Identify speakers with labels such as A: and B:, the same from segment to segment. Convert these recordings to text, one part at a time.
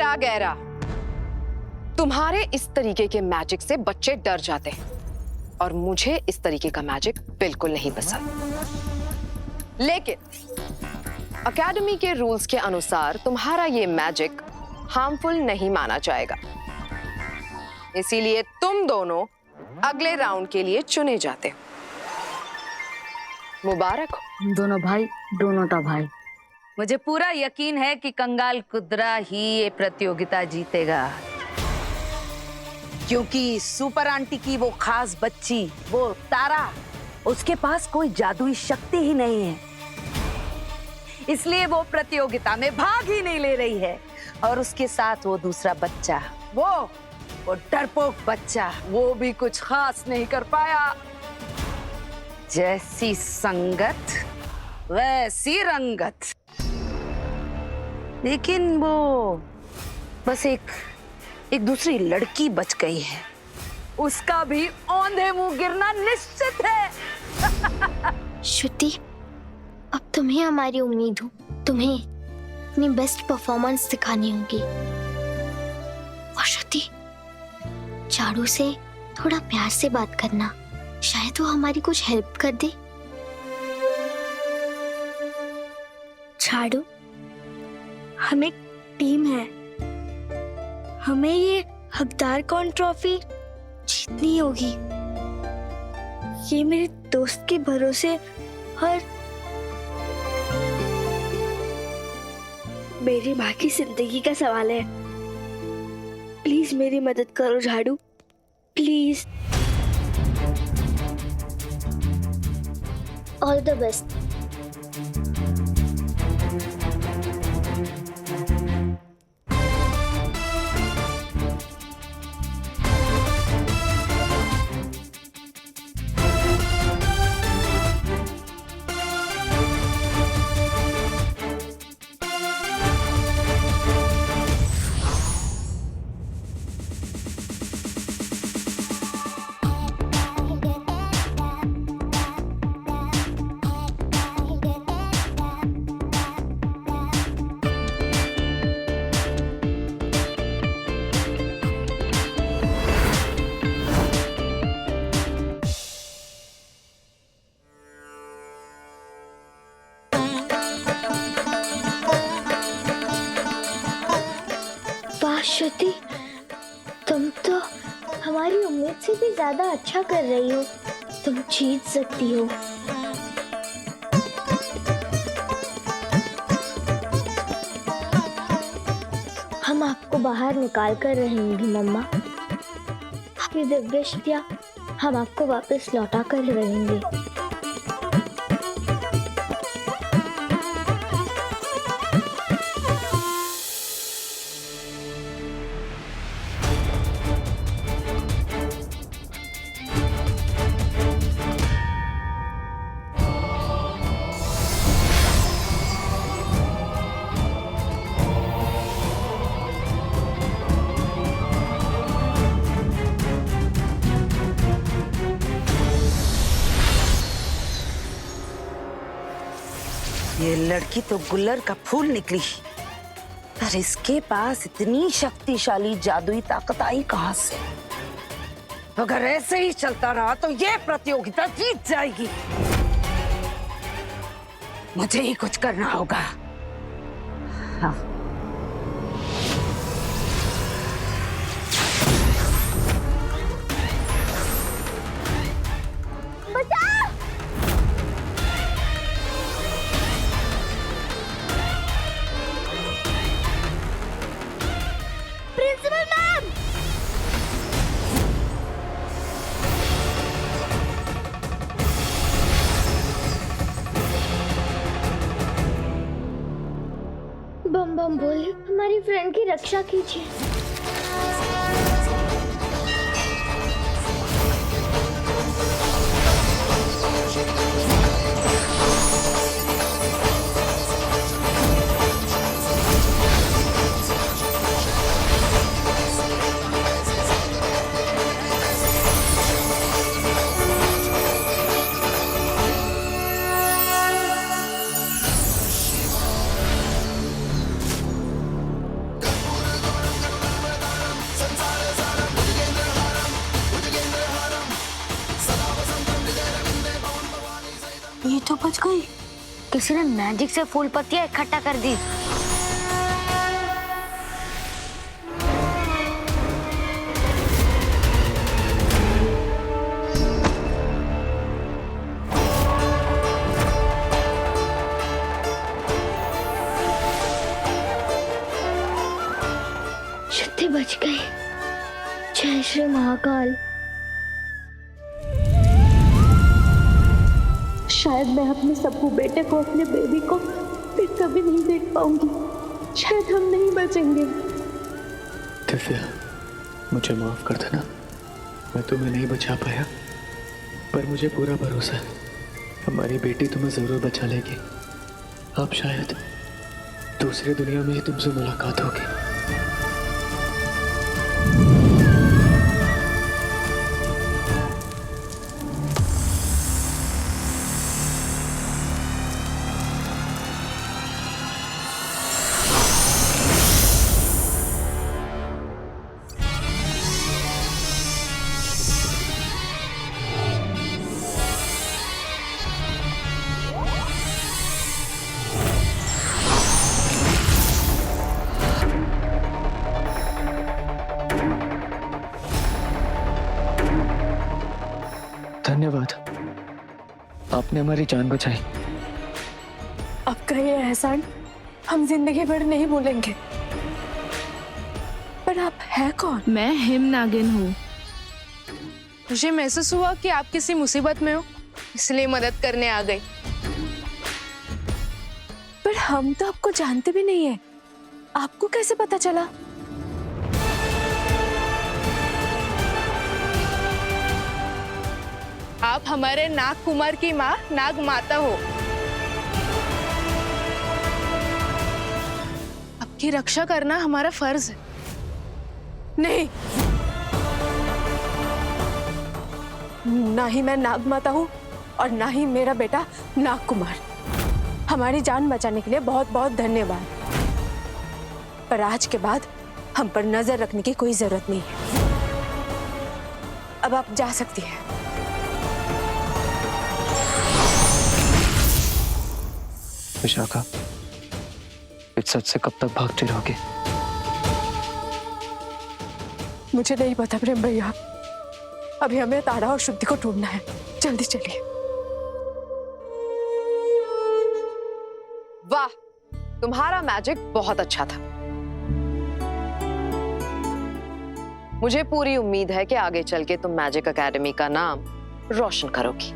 A: गहरा गहरा। तुम्हारे इस तरीके के मैजिक से बच्चे डर जाते हैं और मुझे इस तरीके का मैजिक बिल्कुल नहीं पसंद। लेकिन अकेडमी के रूल्स के अनुसार तुम्हारा ये मैजिक हार्मफुल नहीं माना जाएगा, इसीलिए तुम दोनों अगले राउंड के लिए चुने जाते हो। मुबारक हो।
B: दोनों भाई, दोनों का भाई।
C: मुझे पूरा यकीन है कि कंगाल कुदरा ही ये प्रतियोगिता जीतेगा, क्योंकि सुपर आंटी की वो खास बच्ची, वो तारा, उसके पास कोई जादुई शक्ति ही नहीं है, इसलिए वो प्रतियोगिता में भाग ही नहीं ले रही है। और उसके साथ वो दूसरा बच्चा, वो डरपोक बच्चा, वो भी कुछ खास नहीं कर पाया। जैसी संगत वैसी रंगत। लेकिन वो बस एक दूसरी लड़की बच गई है, उसका भी औंधे मुंह गिरना निश्चित है।
D: श्रुति, अब तुम्हें हमारी उम्मीद हो, तुम्हें अपनी बेस्ट परफॉर्मेंस दिखानी होगी। और श्रुति, चारू से थोड़ा प्यार से बात करना, शायद वो हमारी कुछ हेल्प कर दे।
E: चारू, हम एक टीम है, हमें ये हकदार कौन ट्रॉफी जीतनी होगी। ये मेरे दोस्त के भरोसे और मेरी माँ की जिंदगी का सवाल है। प्लीज मेरी मदद करो झाड़ू, please.
D: All the best. Shruti, तुम तो हमारी उम्मीद से भी ज्यादा अच्छा कर रही हो, तुम जीत सकती हो। हम आपको बाहर निकाल कर रहेंगे मम्मा, आपकी दिव्य शक्तियाँ हम आपको वापस लौटा कर रहेंगे।
C: ये लड़की तो गुल्लर का फूल निकली, पर इसके पास इतनी शक्तिशाली जादुई ताकत आई कहां से? अगर ऐसे ही चलता रहा तो ये प्रतियोगिता जीत जाएगी। मुझे ही कुछ करना होगा। हाँ।
D: बम बम बोले, हमारी फ्रेंड की रक्षा कीजिए। किसी ने मैजिक से फूल पत्तियां इकट्ठा कर दी।
E: शक्ति बच गई। जय श्री महाकाल। शायद मैं अपने सप्पू बेटे को, अपने बेबी को फिर कभी नहीं देख पाऊंगी। शायद हम नहीं बचेंगे।
F: दिव्या, मुझे माफ कर देना, मैं तुम्हें नहीं बचा पाया, पर मुझे पूरा भरोसा है हमारी बेटी तुम्हें जरूर बचा लेगी। अब शायद दूसरी दुनिया में ही तुमसे मुलाकात होगी। धन्यवाद, आपने हमारी जान बचाई।
E: आपका ये एहसान हम जिंदगी भर नहीं भूलेंगे। पर आप है कौन?
G: मैं हिम नागिन हूँ। मुझे महसूस हुआ कि आप किसी मुसीबत में हो, इसलिए मदद करने आ गई।
E: पर हम तो आपको जानते भी नहीं है, आपको कैसे पता चला?
G: आप हमारे नाग कुमार की माँ नाग माता हो। आपकी रक्षा करना हमारा फर्ज है।
E: नहीं, ना ही मैं नाग माता हूँ और ना ही मेरा बेटा नाग कुमार। हमारी जान बचाने के लिए बहुत बहुत धन्यवाद, पर आज के बाद हम पर नजर रखने की कोई जरूरत नहीं है। अब आप जा सकती हैं।
F: विशाखा, इस सच से कब तक भागते रहोगे?
E: मुझे नहीं पता प्रेम भैया, अभी हमें तारा और शुद्धि को ढूंढना है। जल्दी चलिए।
A: वाह, तुम्हारा मैजिक बहुत अच्छा था। मुझे पूरी उम्मीद है कि आगे चल के तुम मैजिक एकेडमी का नाम रोशन करोगी।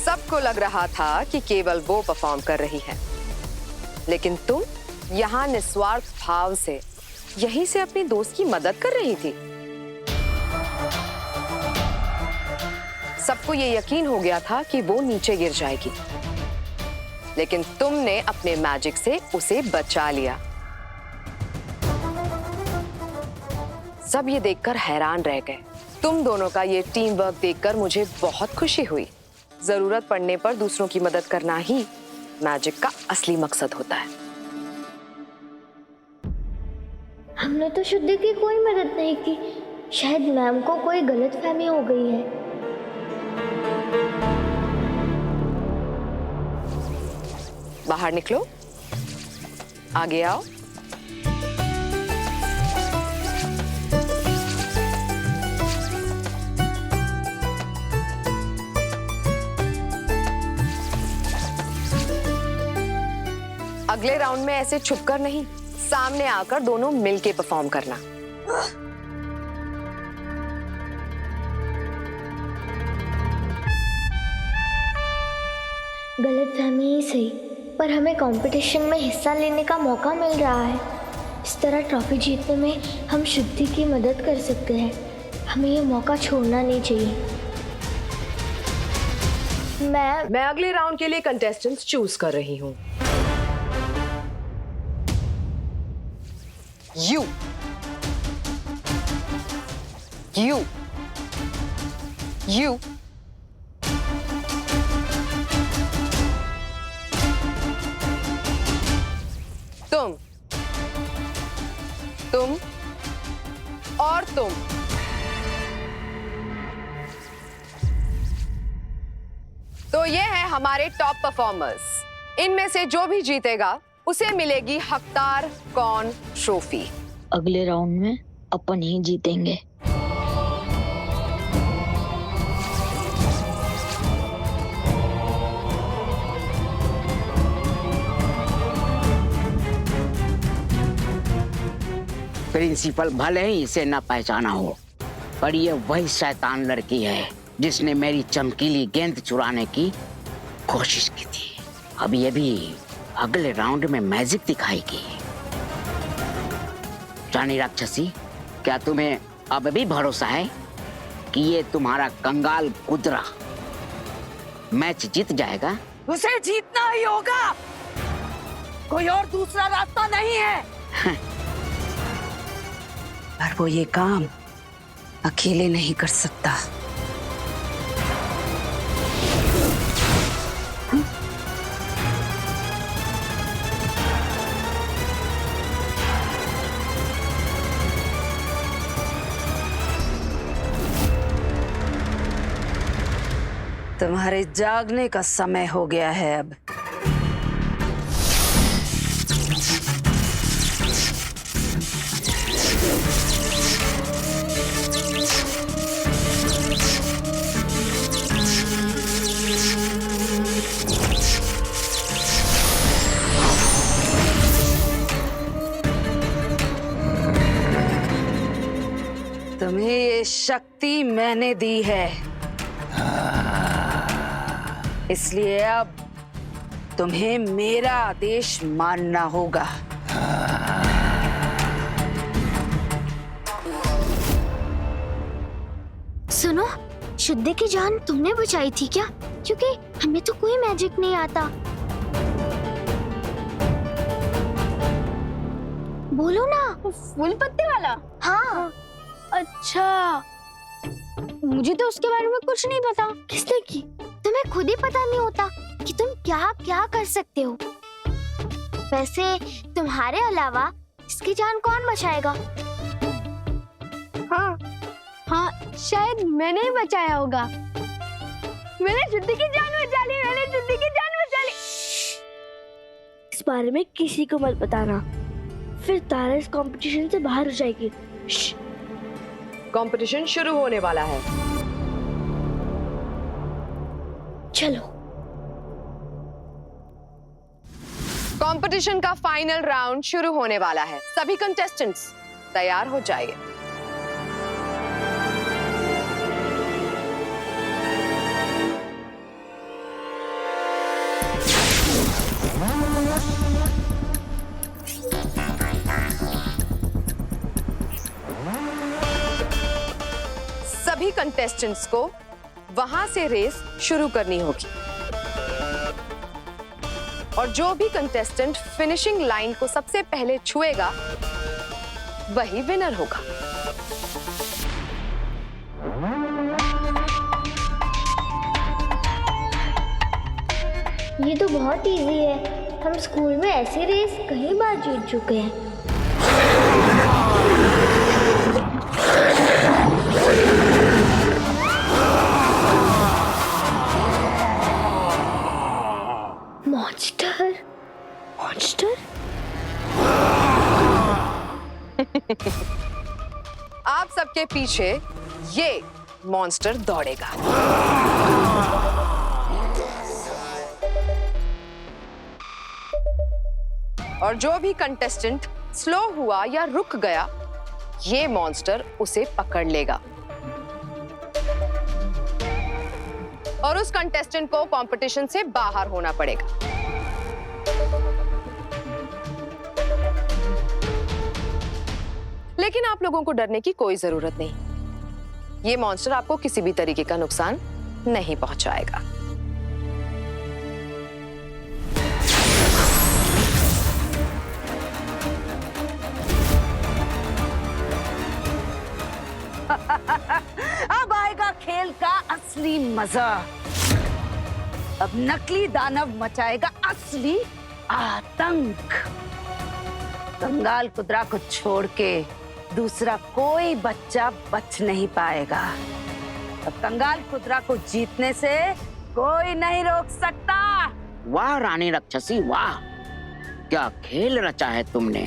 A: सबको लग रहा था कि केवल वो परफॉर्म कर रही है, लेकिन तुम यहाँ निस्वार्थ भाव से यहीं से अपनी दोस्त की मदद कर रही थी। सबको ये यकीन हो गया था कि वो नीचे गिर जाएगी, लेकिन तुमने अपने मैजिक से उसे बचा लिया। सब ये देखकर हैरान रह गए। तुम दोनों का ये टीम वर्क देखकर मुझे बहुत खुशी हुई। जरूरत पड़ने पर दूसरों की मदद करना ही मैजिक का असली मकसद होता है।
D: हमने तो शुद्धि की कोई मदद नहीं की। शायद मैम को कोई गलतफहमी हो गई है।
A: बाहर निकलो, आगे आओ। अगले राउंड में ऐसे छुपकर नहीं, सामने आकर दोनों मिलके परफॉर्म करना।
D: गलतफहमी ही सही, पर हमें कंपटीशन में हिस्सा लेने का मौका मिल रहा है। इस तरह ट्रॉफी जीतने में हम शुद्धि की मदद कर सकते हैं। हमें ये मौका छोड़ना नहीं चाहिए।
A: मैं अगले राउंड के लिए कंटेस्टेंट्स चूज कर रही हूँ। You. You. You. तुम और तुम। तो ये है हमारे टॉप परफॉर्मर्स। इनमें से जो भी जीतेगा उसे मिलेगी हकदार कौन ट्रॉफी।
B: अगले राउंड में अपन ही जीतेंगे।
H: प्रिंसिपल भले ही इसे न पहचाना हो, पर ये वही शैतान लड़की है जिसने मेरी चमकीली गेंद चुराने की कोशिश की थी। अब ये भी अगले राउंड में मैजिक दिखाएगी। रानी राक्षसी, क्या तुम्हें अब भी भरोसा है कि ये तुम्हारा कंगाल कुदरा मैच जीत जाएगा?
C: उसे जीतना ही होगा, कोई और दूसरा रास्ता नहीं है। पर वो ये काम अकेले नहीं कर सकता। तुम्हारे जागने का समय हो गया है अब। तुम्हें ये शक्ति मैंने दी है, इसलिए अब तुम्हें मेरा आदेश मानना होगा।
D: सुनो, शुद्धि की जान तुमने बचाई थी क्या? क्योंकि हमें तो कोई मैजिक नहीं आता। बोलो ना।
I: फूल पत्ते वाला?
D: हाँ।
I: अच्छा, मुझे तो उसके बारे में कुछ नहीं पता।
D: किसने की? तुम्हें खुद ही पता नहीं होता कि तुम क्या क्या कर सकते हो। वैसे तुम्हारे अलावा इसकी जान कौन बचाएगा?
I: हाँ, शायद मैंने ही बचाया होगा। मैंने शुद्धि की जान बचा ली, मैंने शुद्धि की जान बचा ली।
J: इस बारे में किसी को मत बताना, फिर तारा इस कंपटीशन से बाहर हो जाएगी।
A: कंपटीशन शुरू होने वाला है।
J: चलो।
A: कंपटीशन का फाइनल राउंड शुरू होने वाला है। सभी कंटेस्टेंट्स तैयार हो जाइए। सभी कंटेस्टेंट्स को वहां से रेस शुरू करनी होगी और जो भी कंटेस्टेंट फिनिशिंग लाइन को सबसे पहले छुएगा वही विनर होगा।
D: ये तो बहुत इजी है। हम स्कूल में ऐसी रेस कई बार जीत चुके हैं। Monster, monster.
A: आप सबके पीछे ये मॉन्स्टर दौड़ेगा। और जो भी कंटेस्टेंट स्लो हुआ या रुक गया, ये मॉन्स्टर उसे पकड़ लेगा और उस कंटेस्टेंट को कंपटीशन से बाहर होना पड़ेगा। लेकिन आप लोगों को डरने की कोई जरूरत नहीं। ये मॉन्स्टर आपको किसी भी तरीके का नुकसान नहीं पहुंचाएगा।
C: असली मजा। अब नकली दानव मचाएगा असली आतंक। कंगाल कुदरा को छोड़ के दूसरा कोई बच्चा बच नहीं पाएगा। अब कंगाल कुदरा को जीतने से कोई नहीं रोक सकता।
H: वाह रानी राक्षसी वाह, क्या खेल रचा है तुमने।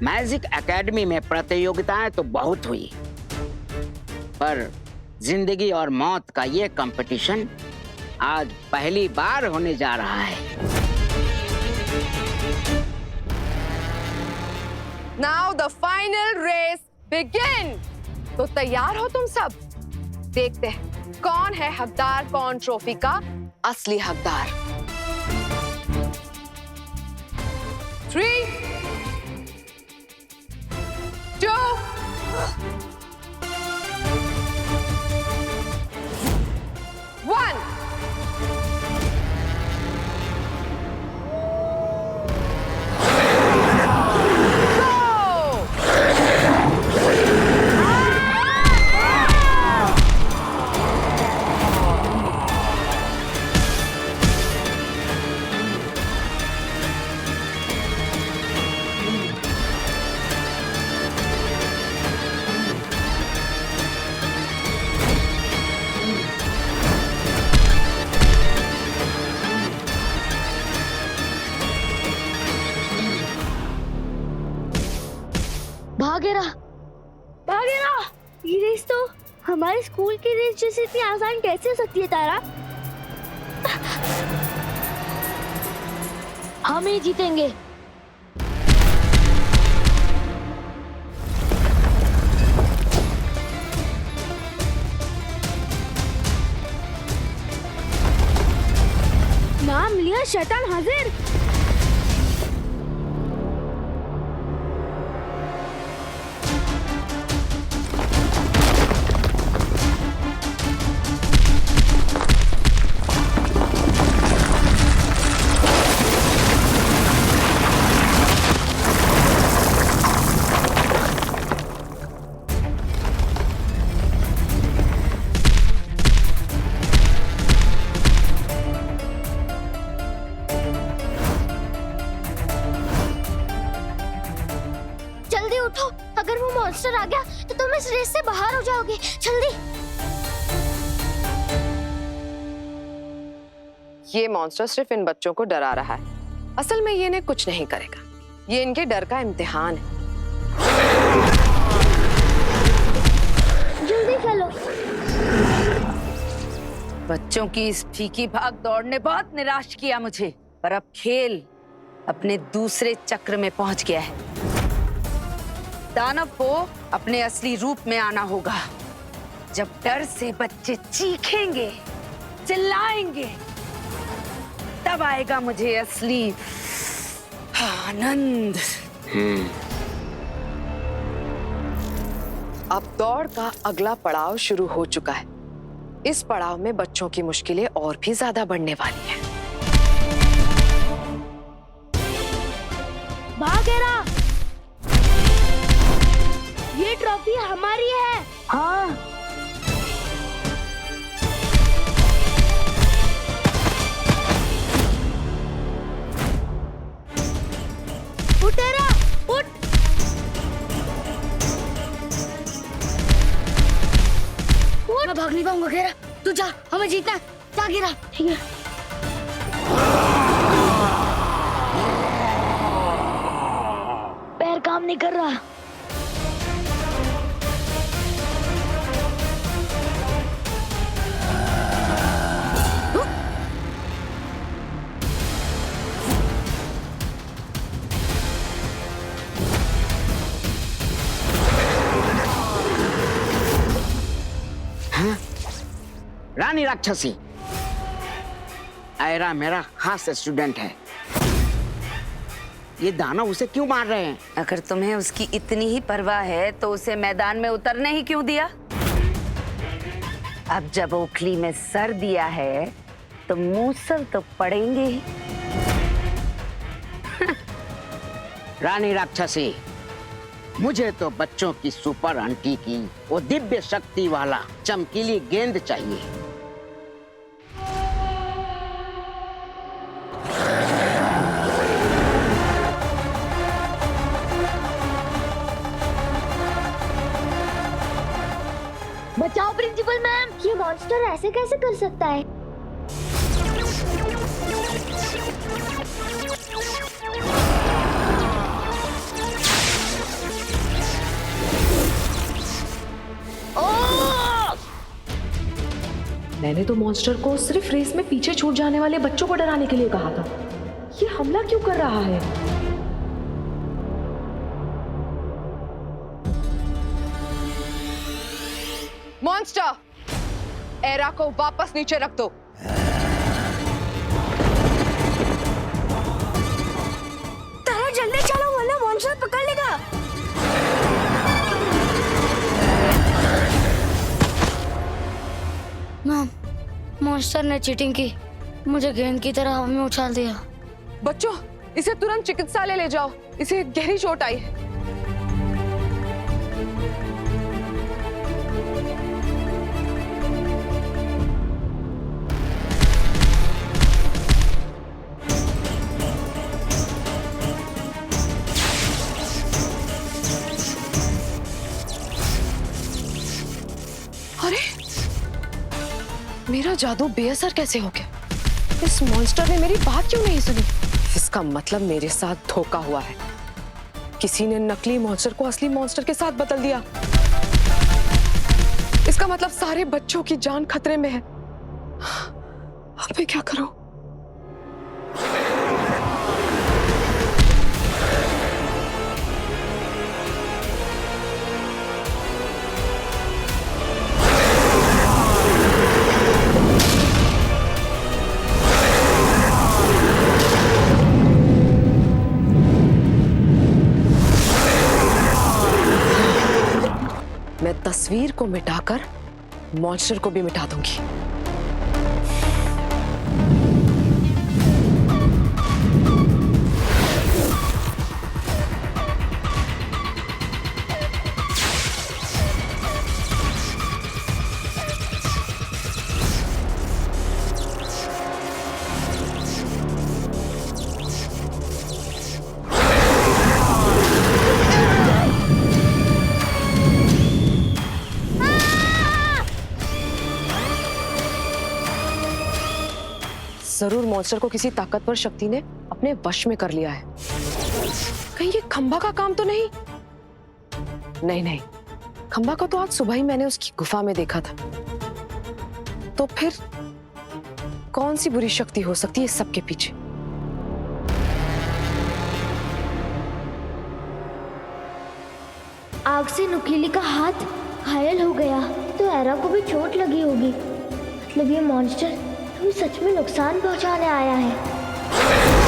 H: मैजिक एकेडमी में प्रतियोगिताएं तो बहुत हुई, पर जिंदगी और मौत का ये कंपटीशन आज पहली बार होने जा रहा है।
A: Now the final race begin. तो तैयार हो तुम सब? देखते हैं कौन है हकदार, कौन ट्रॉफी का असली हकदार। 3, 2, 1।
B: भागेरा,
J: भागेरा! ये रेस तो हमारे स्कूल की रेस जैसे इतनी आसान कैसे हो सकती है तारा?
B: हम ही जीतेंगे।
J: नाम लिया शैतान हाजिर।
D: अगर वो मॉन्स्टर आ गया तो तुम इस रेस से बाहर हो जाओगे। जल्दी।
A: ये मॉन्स्टर सिर्फ इन बच्चों को डरा रहा है, असल में ये इन्हें कुछ नहीं करेगा। ये इनके डर का इम्तिहान है।
J: जल्दी चलो।
C: बच्चों की इस फीकी भाग दौड़ ने बहुत निराश किया मुझे, पर अब खेल अपने दूसरे चक्र में पहुंच गया है। दानव को अपने असली रूप में आना होगा। जब डर से बच्चे चीखेंगे, चिल्लाएंगे, तब आएगा मुझे असली आनंद।
A: अब दौड़ का अगला पड़ाव शुरू हो चुका है। इस पड़ाव में बच्चों की मुश्किलें और भी ज्यादा बढ़ने वाली हैं।
J: भागेरा, ये ट्रॉफी हमारी है।
B: हाँ,
J: उठेरा, उठ।
D: मैं भाग नहीं पाऊंगा घेरा, तू जा, हमें जीतना है। जा घेरा।
J: ठीक है।
B: पैर काम नहीं कर रहा।
H: रानी राक्षसी, आयरा मेरा खास स्टूडेंट है। ये दानव उसे क्यों मार रहे हैं?
C: अगर तुम्हें उसकी इतनी ही परवाह है तो उसे मैदान में उतरने ही क्यों दिया? अब जब ओखली में सर दिया है तो मूसल तो पड़ेंगे ही।
H: रानी राक्षसी, मुझे तो बच्चों की सुपर आंटी की वो दिव्य शक्ति वाला चमकीली गेंद चाहिए।
D: बचाओ प्रिंसिपल मैम, ये मॉन्स्टर ऐसे कैसे कर सकता है?
A: मैंने तो मॉन्स्टर को सिर्फ रेस में पीछे छूट जाने वाले बच्चों को डराने के लिए कहा था। ये हमला क्यों कर रहा है? मॉन्स्टर, एरा को वापस नीचे रख दो।
J: तारा जल्दी चलो वरना मॉन्स्टर पकड़ लेगा।
B: मैम, मॉन्स्टर ने चीटिंग की, मुझे गेंद की तरह हवा में उछाल दिया।
A: बच्चों, इसे तुरंत चिकित्सालय ले जाओ, इसे गहरी चोट आई है। अरे, मेरा जादू बेअसर कैसे हो गया? इस मॉन्स्टर ने मेरी बात क्यों नहीं सुनी? इसका मतलब मेरे साथ धोखा हुआ है। किसी ने नकली मॉन्स्टर को असली मॉन्स्टर के साथ बदल दिया। इसका मतलब सारे बच्चों की जान खतरे में है। अब मैं क्या करूं? मैं तस्वीर को मिटाकर मॉन्स्टर को भी मिटा दूंगी। जरूर मॉन्स्टर को किसी ताकतवर शक्ति ने अपने वश में कर लिया है। कहीं ये खंबा का काम तो नहीं? नहीं, खंबा को तो आज सुबह ही मैंने उसकी गुफा में देखा था। तो फिर कौन सी बुरी शक्ति हो सकती है इस सब के पीछे?
D: आग से नुकीली का हाथ घायल हो गया तो एरा को भी चोट लगी होगी। मतलब ये मॉन्स्टर हमें सच में नुकसान पहुंचाने आया है।